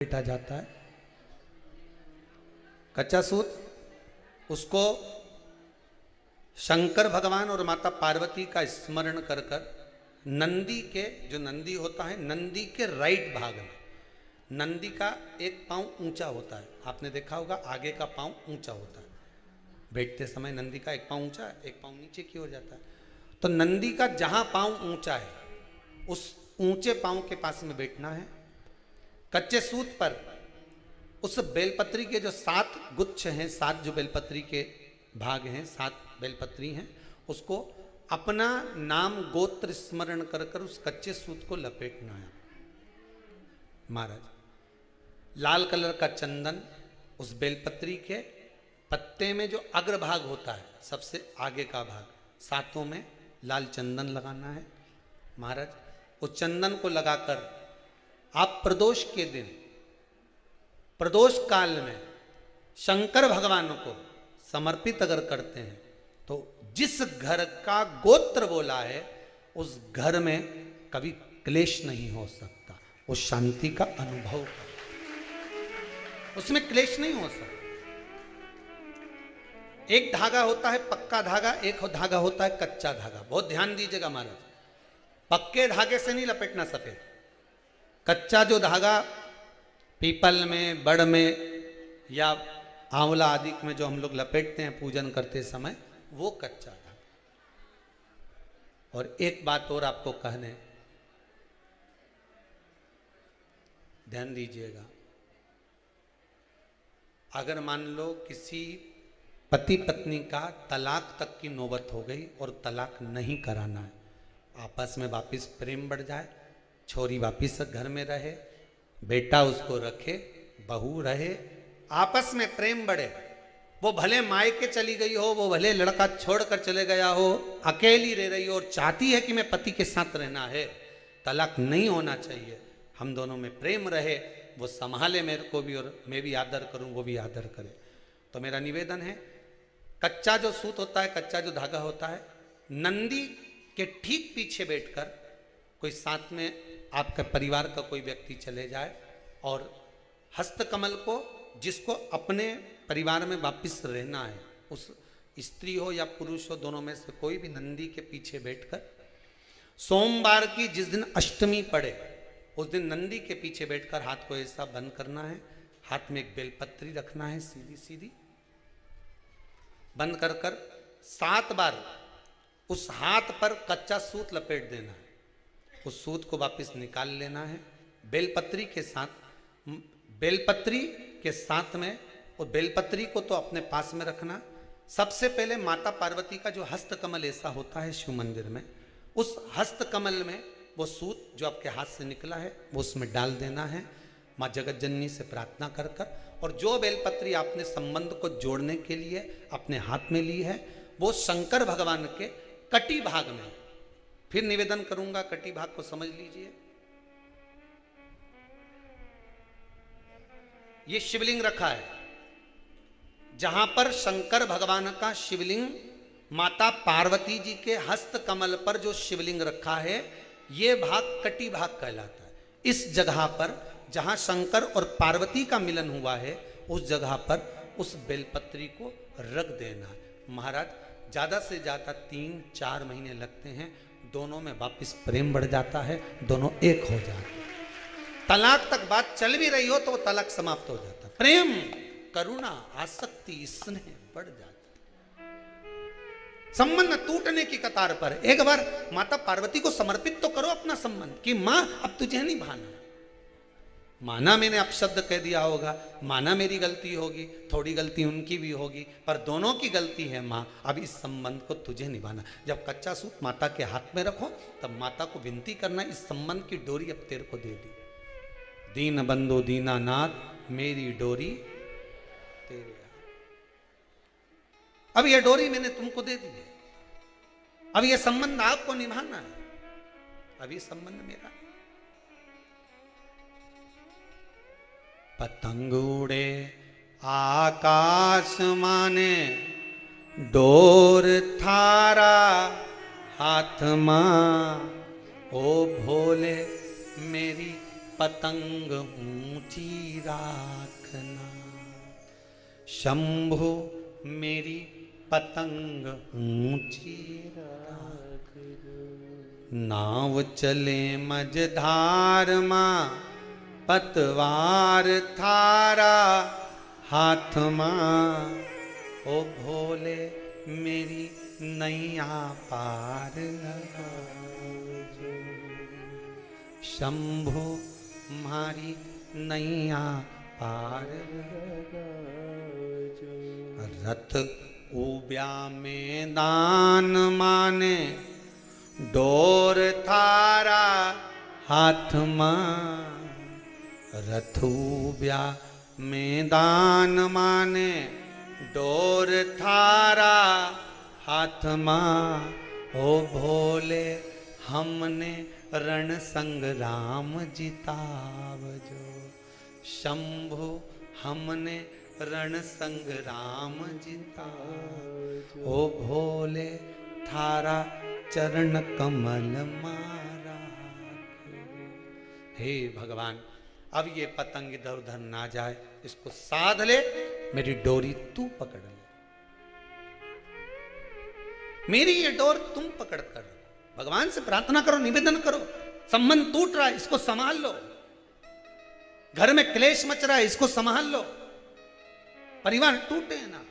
बैठा जाता है। कच्चा सूत उसको शंकर भगवान और माता पार्वती का स्मरण कर कर नंदी के, जो नंदी होता है, नंदी के राइट भाग में, नंदी का एक पांव ऊंचा होता है। आपने देखा होगा आगे का पांव ऊंचा होता है। बैठते समय नंदी का एक पांव ऊंचा है, एक पांव नीचे की ओर जाता है। तो नंदी का जहां पांव ऊंचा है उस ऊंचे पांव के पास में बैठना है। कच्चे सूत पर उस बेलपत्री के जो 7 गुच्छ हैं, 7 जो बेलपत्री के भाग हैं, 7 बेलपत्री हैं, उसको अपना नाम गोत्र स्मरण कर कर उस कच्चे सूत को लपेटना है। महाराज लाल कलर का चंदन उस बेलपत्री के पत्ते में जो अग्रभाग होता है, सबसे आगे का भाग, 7 में लाल चंदन लगाना है। महाराज उस चंदन को लगाकर आप प्रदोष के दिन, प्रदोष काल में शंकर भगवान को समर्पित अगर करते हैं तो जिस घर का गोत्र बोला है उस घर में कभी क्लेश नहीं हो सकता, उस शांति का अनुभव कर, उसमें क्लेश नहीं हो सकता। एक धागा होता है पक्का धागा, एक धागा होता है कच्चा धागा। बहुत ध्यान दीजिएगा महाराज, पक्के धागे से नहीं लपेटना सफेद। कच्चा जो धागा पीपल में, बड़ में या आंवला आदि में जो हम लोग लपेटते हैं पूजन करते समय, वो कच्चा धागा। और एक बात और आपको कहने, ध्यान दीजिएगा, अगर मान लो किसी पति पत्नी का तलाक तक की नौबत हो गई और तलाक नहीं कराना है, आपस में वापिस प्रेम बढ़ जाए, छोरी वापिस घर में रहे, बेटा उसको रखे, बहू रहे, आपस में प्रेम बढ़े, वो भले मायके चली गई हो, वो भले लड़का छोड़कर चले गया हो, अकेली रह रही हो और चाहती है कि मैं पति के साथ रहना है, तलाक नहीं होना चाहिए, हम दोनों में प्रेम रहे, वो संभाले मेरे को भी और मैं भी आदर करूं, वो भी आदर करे। तो मेरा निवेदन है, कच्चा जो सूत होता है, कच्चा जो धागा होता है, नंदी के ठीक पीछे बैठकर कोई साथ में आपके परिवार का कोई व्यक्ति चले जाए और हस्तकमल को, जिसको अपने परिवार में वापिस रहना है, उस स्त्री हो या पुरुष हो, दोनों में से कोई भी नंदी के पीछे बैठकर सोमवार की जिस दिन अष्टमी पड़े उस दिन नंदी के पीछे बैठकर हाथ को ऐसा बंद करना है, हाथ में एक बेलपत्री रखना है, सीधी सीधी बंद कर कर 7 बार उस हाथ पर कच्चा सूत लपेट देना है। उस सूत को वापस निकाल लेना है बेलपत्री के साथ, बेलपत्री के साथ में। और बेलपत्री को तो अपने पास में रखना। सबसे पहले माता पार्वती का जो हस्तकमल ऐसा होता है शिव मंदिर में, उस हस्तकमल में वो सूत जो आपके हाथ से निकला है वो उसमें डाल देना है, माँ जगत जननी से प्रार्थना कर कर। और जो बेलपत्री आपने संबंध को जोड़ने के लिए अपने हाथ में ली है वो शंकर भगवान के कटी भाग में, फिर निवेदन करूंगा कटी भाग को समझ लीजिए। ये शिवलिंग रखा है, जहां पर शंकर भगवान का शिवलिंग, माता पार्वती जी के हस्त कमल पर जो शिवलिंग रखा है, ये भाग कटी भाग कहलाता है। इस जगह पर जहां शंकर और पार्वती का मिलन हुआ है, उस जगह पर उस बेलपत्री को रख देना। महाराज ज्यादा से ज्यादा 3-4 महीने लगते हैं, दोनों में वापिस प्रेम बढ़ जाता है, दोनों एक हो जाते हैं। तलाक तक बात चल भी रही हो तो वो तलाक समाप्त हो जाता है। प्रेम, करुणा, आसक्ति, स्नेह बढ़ जाता है। संबंध टूटने की कतार पर एक बार माता पार्वती को समर्पित तो करो अपना संबंध कि मां अब तुझे नहीं भाना। माना मैंने अपशब्द कह दिया होगा, माना मेरी गलती होगी, थोड़ी गलती उनकी भी होगी, पर दोनों की गलती है माँ, अब इस संबंध को तुझे निभाना। जब कच्चा सूत माता के हाथ में रखो तब माता को विनती करना, इस संबंध की डोरी अब तेरे को दे दी। दीन बंधु दीनानाथ मेरी डोरी तेरे, अब यह डोरी मैंने तुमको दे दी है, अब यह संबंध आपको निभाना है, अब ये संबंध मेरा। पतंग उड़े आकाश माने, डोर थारा हाथ मां, ओ भोले मेरी पतंग ऊंची राखना। शंभो मेरी पतंग ऊंची राख, नाव चले मझधार मां पतवार थारा हाथ मां। ओ भोले मेरी नैया पार लगाजो। शंभो मारी नैया पार लगाजो। रथ उब्या मैदान माने डोर थारा हाथ मां। रथ उब्या मैदान माने डोर थारा हाथ मां। ओ भोले हमने रण संग्राम जितावजो। शंभु हमने रण संग्राम जितावजो। ओ भोले थारा चरण कमल मारा। हे भगवान, अब ये पतंग इधर उधर ना जाए, इसको साध ले, मेरी डोरी तू पकड़ ले। मेरी ये डोर तुम पकड़ कर भगवान से प्रार्थना करो, निवेदन करो। संबंध टूट रहा है, इसको संभाल लो। घर में क्लेश मच रहा है, इसको संभाल लो। परिवार टूटे ना,